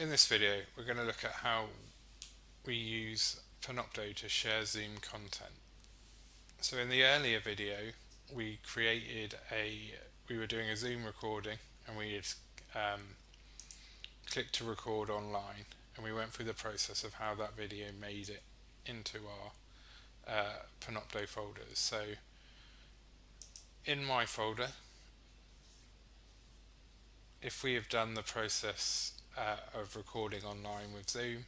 In this video, we're going to look at how we use Panopto to share Zoom content. So in the earlier video, we were doing a Zoom recording, and we had clicked to record online, and we went through the process of how that video made it into our Panopto folders. So in my folder, if we have done the process of recording online with Zoom,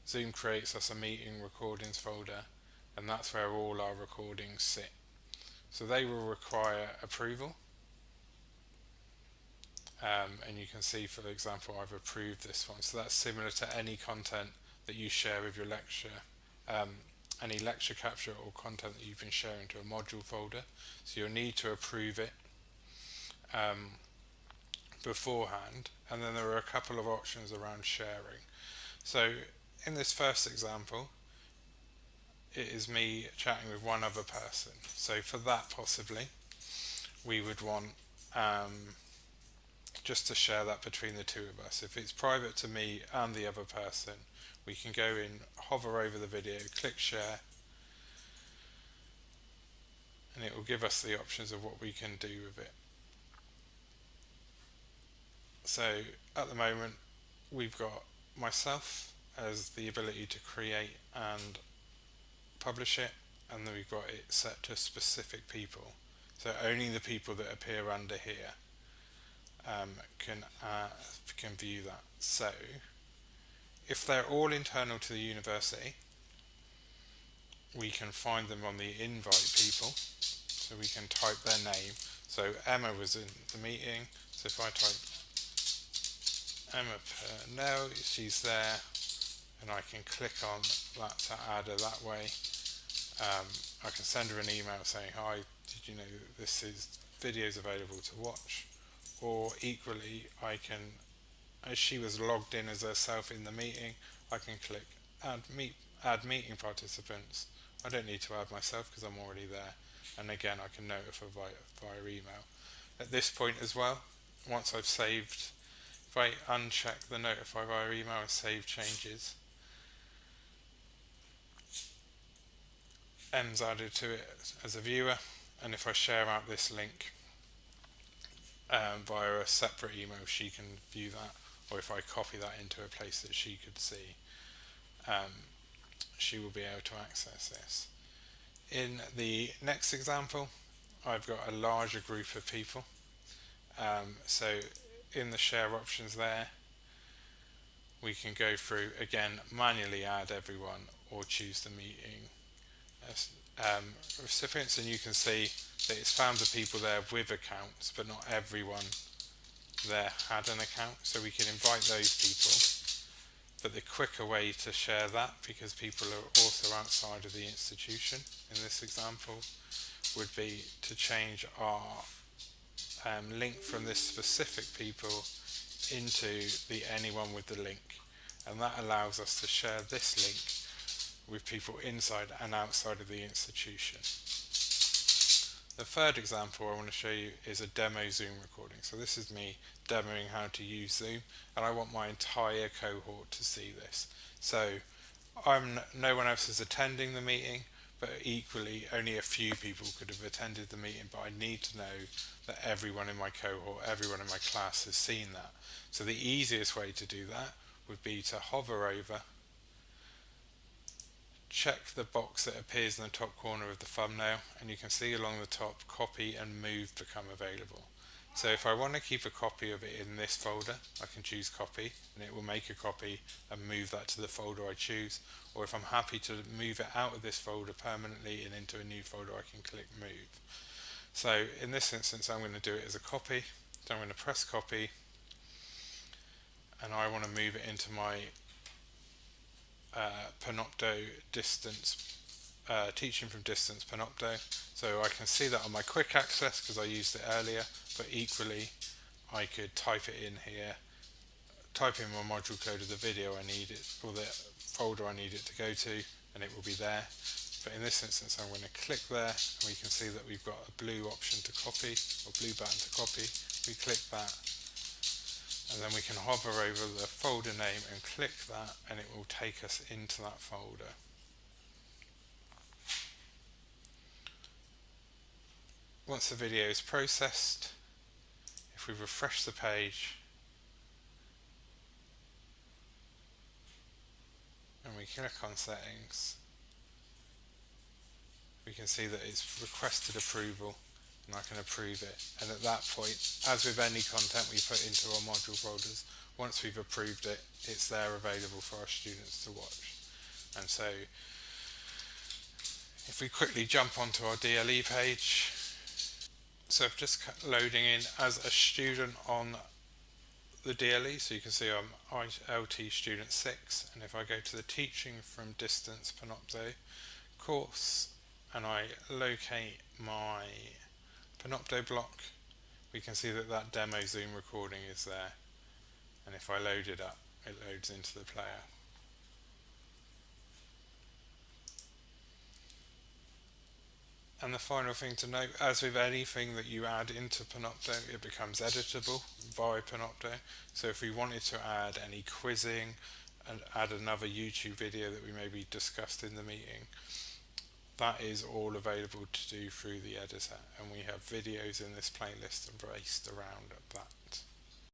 Zoom creates us a meeting recordings folder, and that's where all our recordings sit. So they will require approval, and you can see, for example, I've approved this one. So that's similar to any content that you share with your lecture, any lecture capture or content that you've been sharing to a module folder. So you'll need to approve it beforehand, and then there are a couple of options around sharing. So in this first example, it is me chatting with one other person. So for that, possibly we would want just to share that between the two of us. If it's private to me and the other person, we can go in, hover over the video, click share, and it will give us the options of what we can do with it. So at the moment, we've got myself as the ability to create and publish it, and then we've got it set to specific people. So only the people that appear under here can view that. So if they're all internal to the university, we can find them on the invite people. So we can type their name. So Emma was in the meeting. So if I type Emma Purnell, she's there, and I can click on that to add her that way. I can send her an email saying, hi, did you know this is videos available to watch? Or equally, I can, as she was logged in as herself in the meeting, I can click add meeting participants. I don't need to add myself because I'm already there, and again I can notify via email. At this point as well, once I've saved, if I uncheck the notify via email and save changes, M's added to it as a viewer, and if I share out this link via a separate email, she can view that, or if I copy that into a place that she could see, she will be able to access this. In the next example, I've got a larger group of people, so in the share options there, we can go through again, manually add everyone, or choose the meeting recipients, and you can see that it's found the people there with accounts, but not everyone there had an account, so we can invite those people. But the quicker way to share that, because people are also outside of the institution in this example, would be to change our link from this specific people into the anyone with the link, and that allows us to share this link with people inside and outside of the institution. The third example I want to show you is a demo Zoom recording. So this is me demoing how to use Zoom, and I want my entire cohort to see this. So no one else is attending the meeting, but equally only a few people could have attended the meeting, but I need to know that everyone in my cohort, everyone in my class has seen that. So the easiest way to do that would be to hover over, check the box that appears in the top corner of the thumbnail, and you can see along the top copy and move become available. So if I want to keep a copy of it in this folder, I can choose copy, and it will make a copy and move that to the folder I choose. Or if I'm happy to move it out of this folder permanently and into a new folder, I can click move. So in this instance, I'm going to do it as a copy. So I'm going to press copy, and I want to move it into my Panopto distance, teaching from distance Panopto. So I can see that on my quick access because I used it earlier, but equally I could type it in here, type in my module code of the video I need it, or the folder I need it to go to, and it will be there. But in this instance, I'm going to click there, and we can see that we've got a blue option to copy, or blue button to copy. We click that, and then we can hover over the folder name and click that, and it will take us into that folder. Once the video is processed, if we refresh the page and we click on settings, we can see that it's requested approval and I can approve it. And at that point, as with any content we put into our module folders, once we've approved it, it's there available for our students to watch. And so if we quickly jump onto our DLE page, so I'm just loading in as a student on the DLE, so you can see I'm LT student 6, and if I go to the teaching from distance Panopto course and I locate my Panopto block, we can see that that demo Zoom recording is there, and if I load it up, it loads into the player. And the final thing to note, as with anything that you add into Panopto, it becomes editable by Panopto. So if we wanted to add any quizzing and add another YouTube video that we maybe discussed in the meeting, that is all available to do through the editor, and we have videos in this playlist based around that.